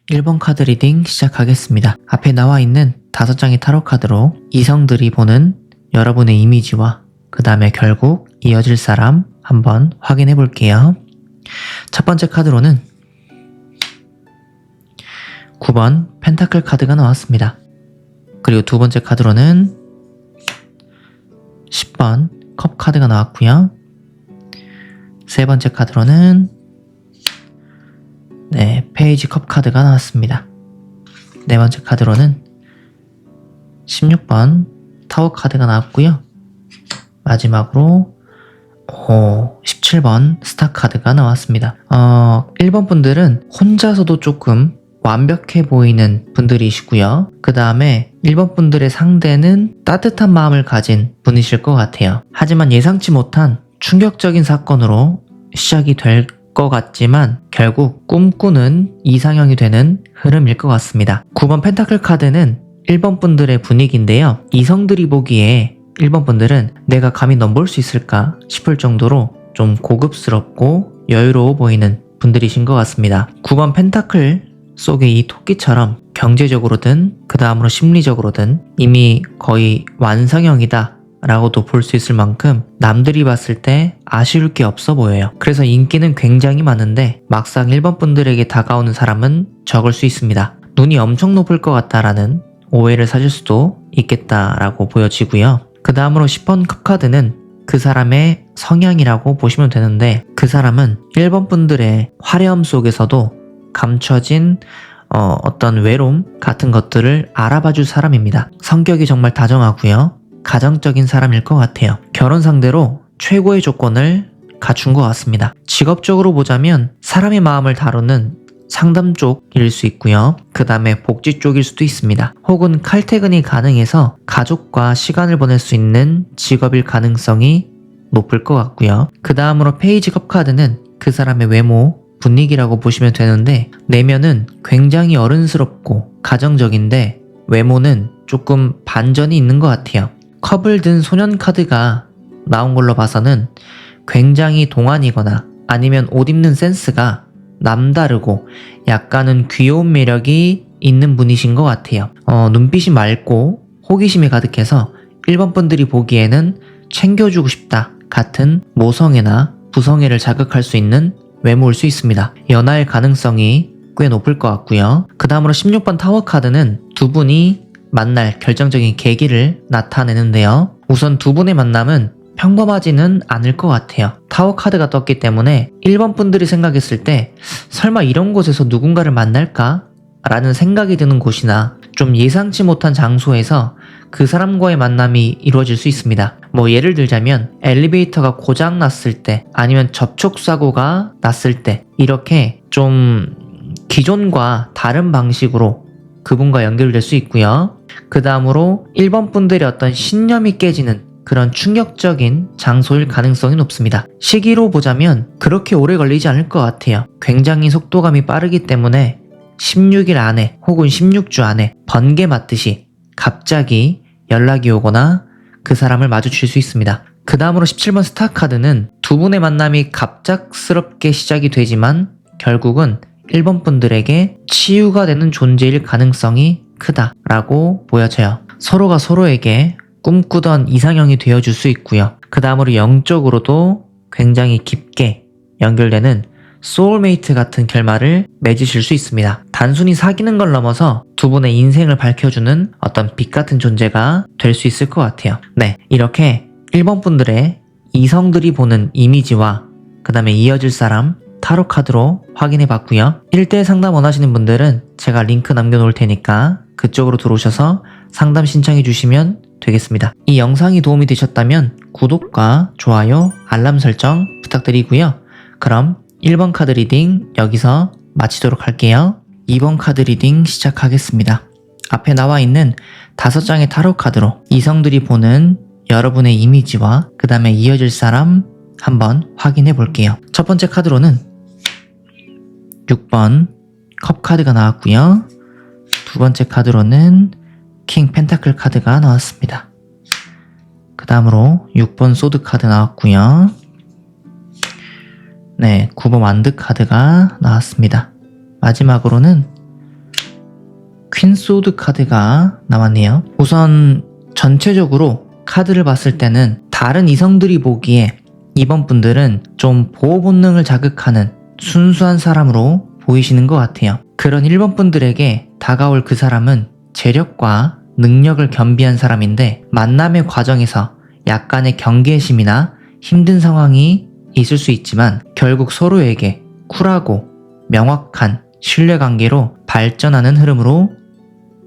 1번 카드 리딩 시작하겠습니다. 앞에 나와 있는 5장의 타로 카드로 이성들이 보는 여러분의 이미지와 그 다음에 결국 이어질 사람 한번 확인해 볼게요. 첫 번째 카드로는 9번 펜타클 카드가 나왔습니다. 그리고 두 번째 카드로는 10번 컵 카드가 나왔고요. 세 번째 카드로는 페이지 컵 카드가 나왔습니다. 네 번째 카드로는 16번 타워 카드가 나왔고요. 마지막으로 17번 스타 카드가 나왔습니다. 1번 분들은 혼자서도 조금 완벽해 보이는 분들이시고요. 그 다음에 1번 분들의 상대는 따뜻한 마음을 가진 분이실 것 같아요. 하지만 예상치 못한 충격적인 사건으로 시작이 될 것 같지만 결국 꿈꾸는 이상형이 되는 흐름일 것 같습니다. 9번 펜타클 카드는 1번 분들의 분위기인데요. 이성들이 보기에 1번 분들은 내가 감히 넘볼 수 있을까 싶을 정도로 좀 고급스럽고 여유로워 보이는 분들이신 것 같습니다. 9번 펜타클 속의 이 토끼처럼 경제적으로든 그 다음으로 심리적으로든 이미 거의 완성형이다 라고도 볼 수 있을 만큼 남들이 봤을 때 아쉬울 게 없어 보여요. 그래서 인기는 굉장히 많은데 막상 1번 분들에게 다가오는 사람은 적을 수 있습니다. 눈이 엄청 높을 것 같다라는 오해를 사실 수도 있겠다라고 보여지고요. 그 다음으로 10번 컵카드는 그 사람의 성향이라고 보시면 되는데 그 사람은 1번 분들의 화려함 속에서도 감춰진 어떤 외로움 같은 것들을 알아봐줄 사람입니다. 성격이 정말 다정하고요. 가정적인 사람일 것 같아요. 결혼 상대로 최고의 조건을 갖춘 것 같습니다. 직업적으로 보자면 사람의 마음을 다루는 상담 쪽일 수 있고요. 그 다음에 복지 쪽일 수도 있습니다. 혹은 칼퇴근이 가능해서 가족과 시간을 보낼 수 있는 직업일 가능성이 높을 것 같고요. 그 다음으로 페이지 컵 카드는 그 사람의 외모, 분위기라고 보시면 되는데 내면은 굉장히 어른스럽고 가정적인데 외모는 조금 반전이 있는 것 같아요. 컵을 든 소년 카드가 나온 걸로 봐서는 굉장히 동안이거나 아니면 옷 입는 센스가 남다르고 약간은 귀여운 매력이 있는 분이신 것 같아요. 눈빛이 맑고 호기심이 가득해서 1번 분들이 보기에는 챙겨주고 싶다 같은 모성애나 부성애를 자극할 수 있는 외모일 수 있습니다. 연하의 가능성이 꽤 높을 것 같고요. 그 다음으로 16번 타워 카드는 두 분이 만날 결정적인 계기를 나타내는데요. 우선 두 분의 만남은 평범하지는 않을 것 같아요. 타워 카드가 떴기 때문에 1번 분들이 생각했을 때 설마 이런 곳에서 누군가를 만날까? 라는 생각이 드는 곳이나 좀 예상치 못한 장소에서 그 사람과의 만남이 이루어질 수 있습니다. 예를 들자면 엘리베이터가 고장 났을 때 아니면 접촉사고가 났을 때 이렇게 좀 기존과 다른 방식으로 그분과 연결될 수 있고요. 그 다음으로 1번 분들의 어떤 신념이 깨지는 그런 충격적인 장소일 가능성이 높습니다. 시기로 보자면 그렇게 오래 걸리지 않을 것 같아요. 굉장히 속도감이 빠르기 때문에 16일 안에 혹은 16주 안에 번개 맞듯이 갑자기 연락이 오거나 그 사람을 마주칠 수 있습니다. 그 다음으로 17번 스타 카드는 두 분의 만남이 갑작스럽게 시작이 되지만 결국은 1번 분들에게 치유가 되는 존재일 가능성이 크다라고 보여져요. 서로가 서로에게 꿈꾸던 이상형이 되어줄 수 있고요. 그 다음으로 영적으로도 굉장히 깊게 연결되는 소울메이트 같은 결말을 맺으실 수 있습니다. 단순히 사귀는 걸 넘어서 두 분의 인생을 밝혀주는 어떤 빛 같은 존재가 될 수 있을 것 같아요. 이렇게 1번 분들의 이성들이 보는 이미지와 그 다음에 이어질 사람 타로 카드로 확인해 봤고요. 1대1 상담 원하시는 분들은 제가 링크 남겨놓을 테니까 그쪽으로 들어오셔서 상담 신청해 주시면 되겠습니다. 이 영상이 도움이 되셨다면 구독과 좋아요, 알람 설정 부탁드리고요. 그럼 1번 카드 리딩 여기서 마치도록 할게요. 2번 카드 리딩 시작하겠습니다. 앞에 나와 있는 5장의 타로 카드로 이성들이 보는 여러분의 이미지와 그 다음에 이어질 사람 한번 확인해 볼게요. 첫 번째 카드로는 6번 컵 카드가 나왔고요. 두 번째 카드로는 킹 펜타클 카드가 나왔습니다. 그 다음으로 6번 소드 카드 나왔고요. 네, 9번 완드 카드가 나왔습니다. 마지막으로는 퀸 소드 카드가 나왔네요. 우선 전체적으로 카드를 봤을 때는 다른 이성들이 보기에 이번 분들은 좀 보호 본능을 자극하는 순수한 사람으로 보이시는 것 같아요. 그런 1번 분들에게 다가올 그 사람은 재력과 능력을 겸비한 사람인데 만남의 과정에서 약간의 경계심이나 힘든 상황이 있을 수 있지만 결국 서로에게 쿨하고 명확한 신뢰관계로 발전하는 흐름으로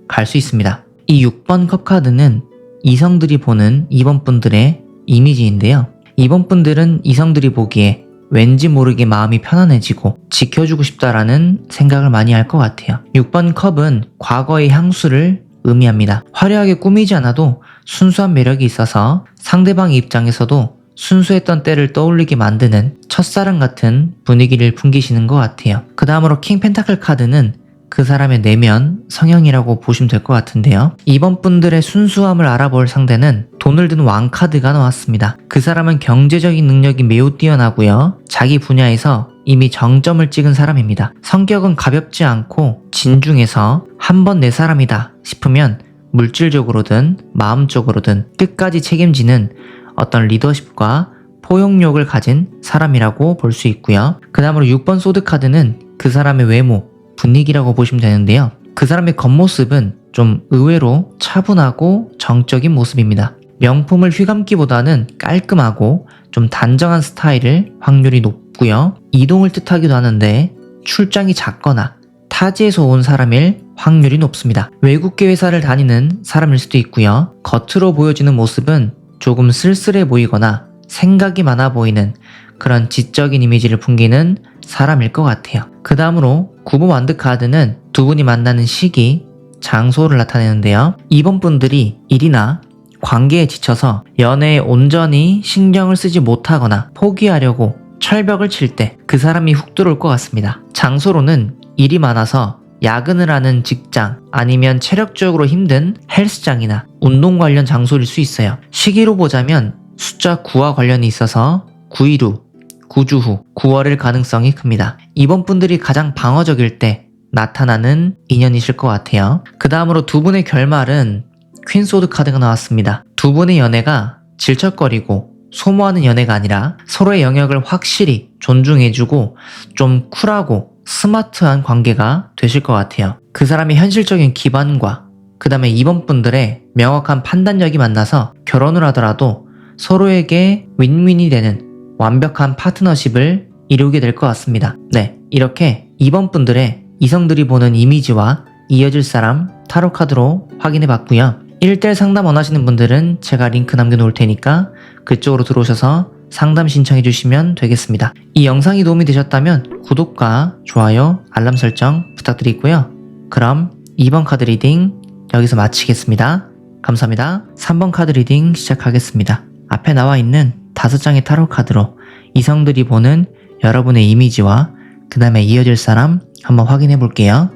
갈 수 있습니다. 이 6번 컵 카드는 이성들이 보는 2번 분들의 이미지인데요. 2번 분들은 이성들이 보기에 왠지 모르게 마음이 편안해지고 지켜주고 싶다라는 생각을 많이 할 것 같아요. 6번 컵은 과거의 향수를 의미합니다. 화려하게 꾸미지 않아도 순수한 매력이 있어서 상대방 입장에서도 순수했던 때를 떠올리게 만드는 첫사랑 같은 분위기를 풍기시는 것 같아요. 그 다음으로 킹 펜타클 카드는 그 사람의 내면 성향이라고 보시면 될 것 같은데요. 이번 분들의 순수함을 알아볼 상대는 돈을 든 왕 카드가 나왔습니다. 그 사람은 경제적인 능력이 매우 뛰어나고요. 자기 분야에서 이미 정점을 찍은 사람입니다. 성격은 가볍지 않고 진중해서 한 번 내 사람이다 싶으면 물질적으로든 마음적으로든 끝까지 책임지는 어떤 리더십과 포용력을 가진 사람이라고 볼 수 있고요. 그 다음으로 6번 소드 카드는 그 사람의 외모, 분위기라고 보시면 되는데요. 그 사람의 겉모습은 좀 의외로 차분하고 정적인 모습입니다. 명품을 휘감기보다는 깔끔하고 좀 단정한 스타일일 확률이 높고요. 이동을 뜻하기도 하는데 출장이 작거나 타지에서 온 사람일 확률이 높습니다. 외국계 회사를 다니는 사람일 수도 있고요. 겉으로 보여지는 모습은 조금 쓸쓸해 보이거나 생각이 많아 보이는 그런 지적인 이미지를 풍기는 사람일 것 같아요. 그 다음으로 9번 완드 카드는 두 분이 만나는 시기, 장소를 나타내는데요. 이번 분들이 일이나 관계에 지쳐서 연애에 온전히 신경을 쓰지 못하거나 포기하려고 철벽을 칠 때 그 사람이 훅 들어올 것 같습니다. 장소로는 일이 많아서 야근을 하는 직장 아니면 체력적으로 힘든 헬스장이나 운동 관련 장소일 수 있어요. 시기로 보자면 숫자 9와 관련이 있어서 9일 후, 9주 후, 9월일 가능성이 큽니다. 이번 분들이 가장 방어적일 때 나타나는 인연이실 것 같아요. 그 다음으로 두 분의 결말은 퀸소드 카드가 나왔습니다. 두 분의 연애가 질척거리고 소모하는 연애가 아니라 서로의 영역을 확실히 존중해주고 좀 쿨하고 스마트한 관계가 되실 것 같아요. 그 사람의 현실적인 기반과 그 다음에 이번 분들의 명확한 판단력이 만나서 결혼을 하더라도 서로에게 윈윈이 되는 완벽한 파트너십을 이루게 될 것 같습니다. 네, 이렇게 이번 분들의 이성들이 보는 이미지와 이어질 사람 타로 카드로 확인해 봤고요. 1대1 상담 원하시는 분들은 제가 링크 남겨놓을 테니까 그쪽으로 들어오셔서 상담 신청해 주시면 되겠습니다. 이 영상이 도움이 되셨다면 구독과 좋아요, 알람 설정 부탁드리고요. 그럼 2번 카드 리딩 여기서 마치겠습니다. 감사합니다. 3번 카드 리딩 시작하겠습니다. 앞에 나와 있는 5장의 타로 카드로 이성들이 보는 여러분의 이미지와 그 다음에 이어질 사람 한번 확인해 볼게요.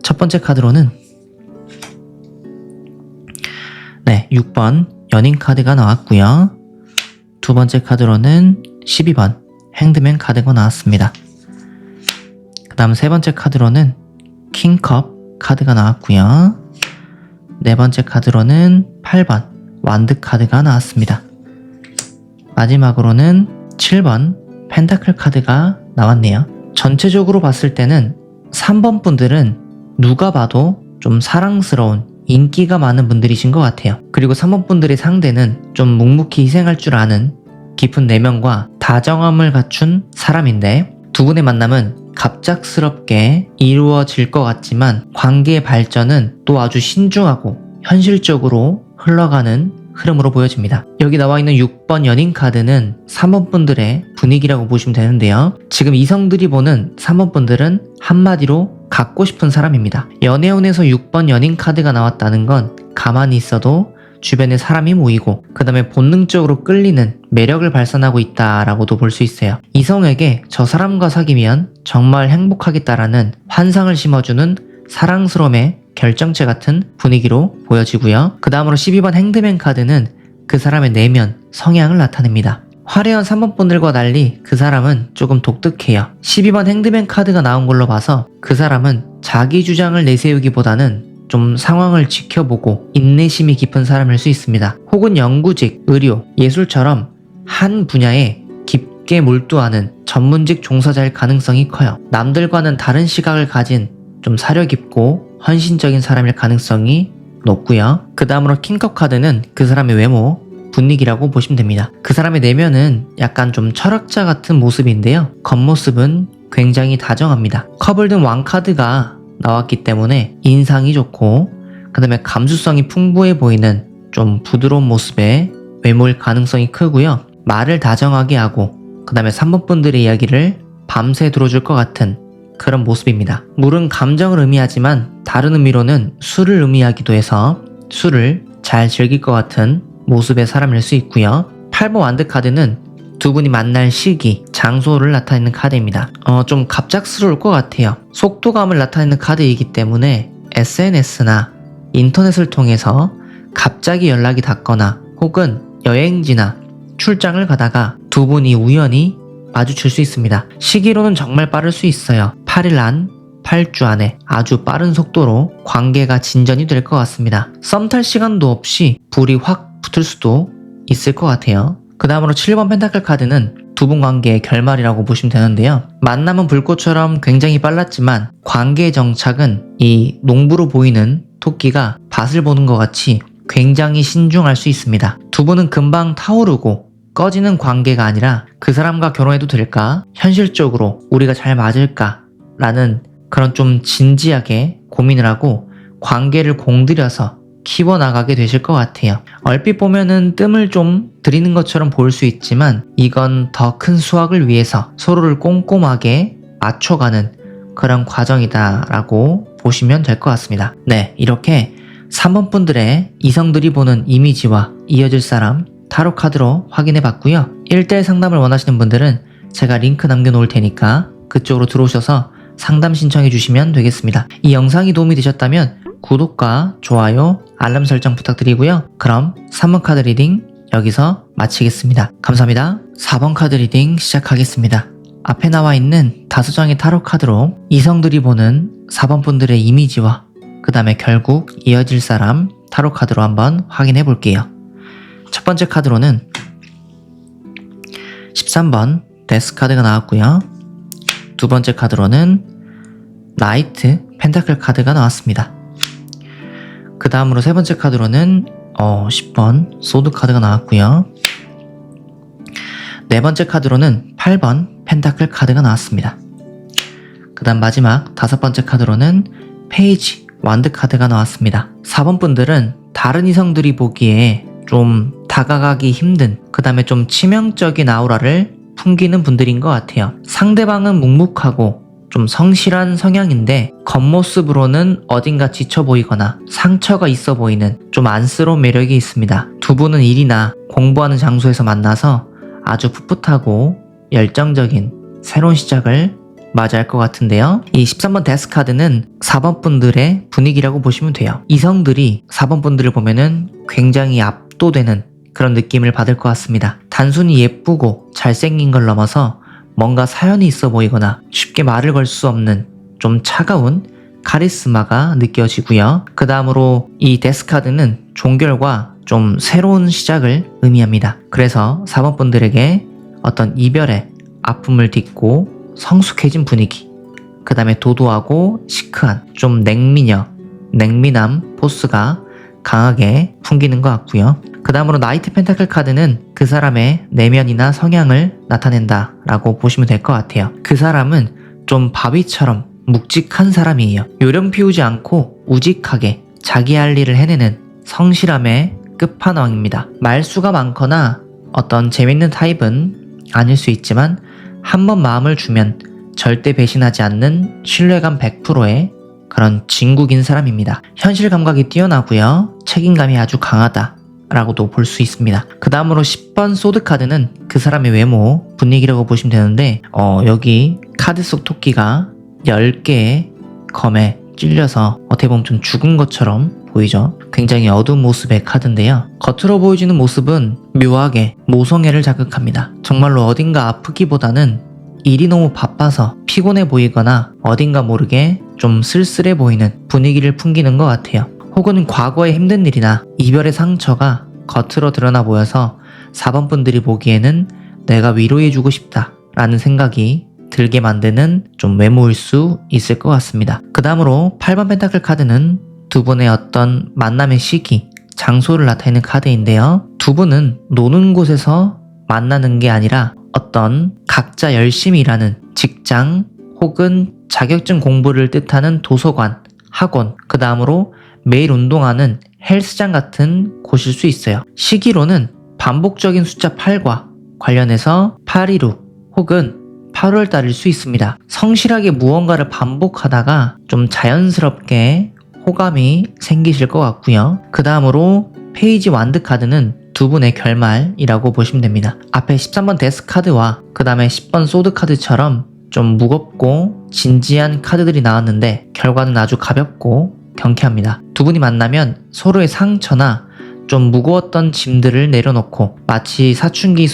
첫 번째 카드로는 6번 연인 카드가 나왔고요. 두 번째 카드로는 12번 행드맨 카드가 나왔습니다. 그 다음 세 번째 카드로는 킹컵 카드가 나왔고요. 네 번째 카드로는 8번 완드 카드가 나왔습니다. 마지막으로는 7번 펜타클 카드가 나왔네요. 전체적으로 봤을 때는 3번 분들은 누가 봐도 좀 사랑스러운 인기가 많은 분들이신 것 같아요. 그리고 3번 분들의 상대는 좀 묵묵히 희생할 줄 아는 깊은 내면과 다정함을 갖춘 사람인데 두 분의 만남은 갑작스럽게 이루어질 것 같지만 관계의 발전은 또 아주 신중하고 현실적으로 흘러가는 흐름으로 보여집니다. 여기 나와 있는 6번 연인 카드는 3번 분들의 분위기라고 보시면 되는데요. 지금 이성들이 보는 3번 분들은 한마디로 갖고 싶은 사람입니다. 연애운에서 6번 연인 카드가 나왔다는 건 가만히 있어도 주변에 사람이 모이고 그 다음에 본능적으로 끌리는 매력을 발산하고 있다라고도 볼 수 있어요. 이성에게 저 사람과 사귀면 정말 행복하겠다라는 환상을 심어주는 사랑스러움의 결정체 같은 분위기로 보여지고요. 그 다음으로 12번 핸드맨 카드는 그 사람의 내면, 성향을 나타냅니다. 화려한 3번 분들과 달리 그 사람은 조금 독특해요. 12번 핸드맨 카드가 나온 걸로 봐서 그 사람은 자기 주장을 내세우기보다는 좀 상황을 지켜보고 인내심이 깊은 사람일 수 있습니다. 혹은 연구직, 의료, 예술처럼 한 분야에 깊게 몰두하는 전문직 종사자일 가능성이 커요. 남들과는 다른 시각을 가진 좀 사려 깊고 헌신적인 사람일 가능성이 높고요. 그 다음으로 킹컵 카드는 그 사람의 외모, 분위기라고 보시면 됩니다. 그 사람의 내면은 약간 좀 철학자 같은 모습인데요. 겉모습은 굉장히 다정합니다. 컵을 든 왕 카드가 나왔기 때문에 인상이 좋고 그 다음에 감수성이 풍부해 보이는 좀 부드러운 모습의 외모일 가능성이 크고요. 말을 다정하게 하고 그 다음에 3번 분들의 이야기를 밤새 들어줄 것 같은 그런 모습입니다. 물은 감정을 의미하지만 다른 의미로는 술을 의미하기도 해서 술을 잘 즐길 것 같은 모습의 사람일 수 있고요. 8번 완드 카드는 두 분이 만날 시기, 장소를 나타내는 카드입니다. 좀 갑작스러울 것 같아요. 속도감을 나타내는 카드이기 때문에 SNS나 인터넷을 통해서 갑자기 연락이 닿거나 혹은 여행지나 출장을 가다가 두 분이 우연히 마주칠 수 있습니다. 시기로는 정말 빠를 수 있어요. 8일 안, 8주 안에 아주 빠른 속도로 관계가 진전이 될 것 같습니다. 썸 탈 시간도 없이 불이 확 붙을 수도 있을 것 같아요. 그 다음으로 7번 펜타클 카드는 두 분 관계의 결말이라고 보시면 되는데요. 만남은 불꽃처럼 굉장히 빨랐지만 관계의 정착은 이 농부로 보이는 토끼가 밭을 보는 것 같이 굉장히 신중할 수 있습니다. 두 분은 금방 타오르고 꺼지는 관계가 아니라 그 사람과 결혼해도 될까? 현실적으로 우리가 잘 맞을까? 라는 그런 좀 진지하게 고민을 하고 관계를 공들여서 키워나가게 되실 것 같아요. 얼핏 보면은 뜸을 좀 들이는 것처럼 보일 수 있지만 이건 더 큰 수확을 위해서 서로를 꼼꼼하게 맞춰가는 그런 과정이다라고 보시면 될 것 같습니다. 네, 이렇게 3번 분들의 이성들이 보는 이미지와 이어질 사람 타로 카드로 확인해 봤고요. 1대1 상담을 원하시는 분들은 제가 링크 남겨놓을 테니까 그쪽으로 들어오셔서 상담 신청해 주시면 되겠습니다. 이 영상이 도움이 되셨다면 구독과 좋아요, 알람 설정 부탁드리고요. 그럼 3번 카드 리딩 여기서 마치겠습니다. 감사합니다. 4번 카드 리딩 시작하겠습니다. 앞에 나와 있는 5장의 타로 카드로 이성들이 보는 4번 분들의 이미지와 그 다음에 결국 이어질 사람 타로 카드로 한번 확인해 볼게요. 첫 번째 카드로는 13번 데스 카드가 나왔고요. 두 번째 카드로는 나이트 펜타클 카드가 나왔습니다. 그 다음으로 세 번째 카드로는 10번 소드 카드가 나왔고요. 네 번째 카드로는 8번 펜타클 카드가 나왔습니다. 그 다음 마지막 5번째 카드로는 페이지 완드 카드가 나왔습니다. 4번 분들은 다른 이성들이 보기에 좀 다가가기 힘든 그 다음에 좀 치명적인 아우라를 풍기는 분들인 것 같아요. 상대방은 묵묵하고 좀 성실한 성향인데 겉모습으로는 어딘가 지쳐 보이거나 상처가 있어 보이는 좀 안쓰러운 매력이 있습니다. 두 분은 일이나 공부하는 장소에서 만나서 아주 풋풋하고 열정적인 새로운 시작을 맞이할 것 같은데요. 이 13번 데스 카드는 4번 분들의 분위기라고 보시면 돼요. 이성들이 4번 분들을 보면은 굉장히 압도되는 그런 느낌을 받을 것 같습니다. 단순히 예쁘고 잘생긴 걸 넘어서 뭔가 사연이 있어 보이거나 쉽게 말을 걸 수 없는 좀 차가운 카리스마가 느껴지고요. 그 다음으로 이 데스 카드는 종결과 좀 새로운 시작을 의미합니다. 그래서 4번 분들에게 어떤 이별의 아픔을 딛고 성숙해진 분위기, 그 다음에 도도하고 시크한 좀 냉미남 포스가 강하게 풍기는 것 같고요. 그 다음으로 나이트 펜타클 카드는 그 사람의 내면이나 성향을 나타낸다 라고 보시면 될 것 같아요. 그 사람은 좀 바위처럼 묵직한 사람이에요. 요령 피우지 않고 우직하게 자기 할 일을 해내는 성실함의 끝판왕입니다. 말수가 많거나 어떤 재밌는 타입은 아닐 수 있지만 한번 마음을 주면 절대 배신하지 않는 신뢰감 100%의 그런 진국인 사람입니다. 현실 감각이 뛰어나고요. 책임감이 아주 강하다. 라고도 볼 수 있습니다. 그 다음으로 10번 소드 카드는 그 사람의 외모, 분위기라고 보시면 되는데 여기 카드 속 토끼가 10개의 검에 찔려서 어떻게 보면 좀 죽은 것처럼 보이죠. 굉장히 어두운 모습의 카드인데요. 겉으로 보여지는 모습은 묘하게 모성애를 자극합니다. 정말로 어딘가 아프기보다는 일이 너무 바빠서 피곤해 보이거나 어딘가 모르게 좀 쓸쓸해 보이는 분위기를 풍기는 것 같아요. 혹은 과거의 힘든 일이나 이별의 상처가 겉으로 드러나 보여서 4번 분들이 보기에는 내가 위로해주고 싶다 라는 생각이 들게 만드는 좀 외모일 수 있을 것 같습니다. 그 다음으로 8번 펜타클 카드는 두 분의 어떤 만남의 시기, 장소를 나타내는 카드인데요. 두 분은 노는 곳에서 만나는 게 아니라 어떤 각자 열심히 일하는 직장 혹은 자격증 공부를 뜻하는 도서관, 학원, 그 다음으로 매일 운동하는 헬스장 같은 곳일 수 있어요. 시기로는 반복적인 숫자 8과 관련해서 8.15 혹은 8월달일 수 있습니다. 성실하게 무언가를 반복하다가 좀 자연스럽게 호감이 생기실 것 같고요. 그 다음으로 페이지 완드 카드는 두 분의 결말이라고 보시면 됩니다. 앞에 13번 데스 카드와 그 다음에 10번 소드 카드처럼 좀 무겁고 진지한 카드들이 나왔는데 결과는 아주 가볍고 경쾌합니다. 두 분이 만나면 서로의 상처나 좀 무거웠던 짐들을 내려놓고 마치 사춘기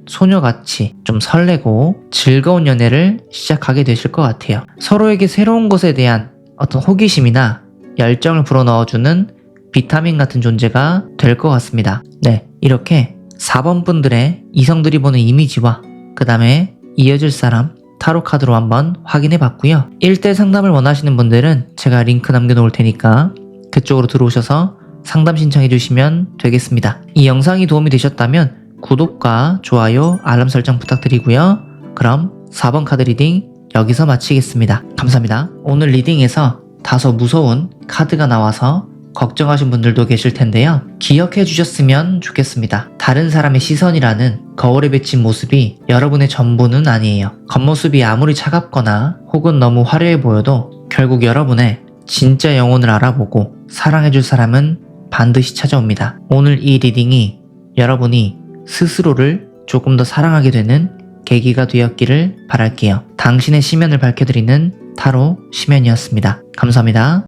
소녀같이 좀 설레고 즐거운 연애를 시작하게 되실 것 같아요. 서로에게 새로운 것에 대한 어떤 호기심이나 열정을 불어넣어주는 비타민 같은 존재가 될 것 같습니다. 네, 이렇게 4번 분들의 이성들이 보는 이미지와 그 다음에 이어질 사람 타로 카드로 한번 확인해 봤고요. 1대 상담을 원하시는 분들은 제가 링크 남겨놓을 테니까 그쪽으로 들어오셔서 상담 신청해 주시면 되겠습니다. 이 영상이 도움이 되셨다면 구독과 좋아요, 알람 설정 부탁드리고요. 그럼 4번 카드 리딩 여기서 마치겠습니다. 감사합니다. 오늘 리딩에서 다소 무서운 카드가 나와서 걱정하신 분들도 계실 텐데요. 기억해 주셨으면 좋겠습니다. 다른 사람의 시선이라는 거울에 비친 모습이 여러분의 전부는 아니에요. 겉모습이 아무리 차갑거나 혹은 너무 화려해 보여도 결국 여러분의 진짜 영혼을 알아보고 사랑해줄 사람은 반드시 찾아옵니다. 오늘 이 리딩이 여러분이 스스로를 조금 더 사랑하게 되는 계기가 되었기를 바랄게요. 당신의 심연을 밝혀드리는 타로 심연이었습니다. 감사합니다.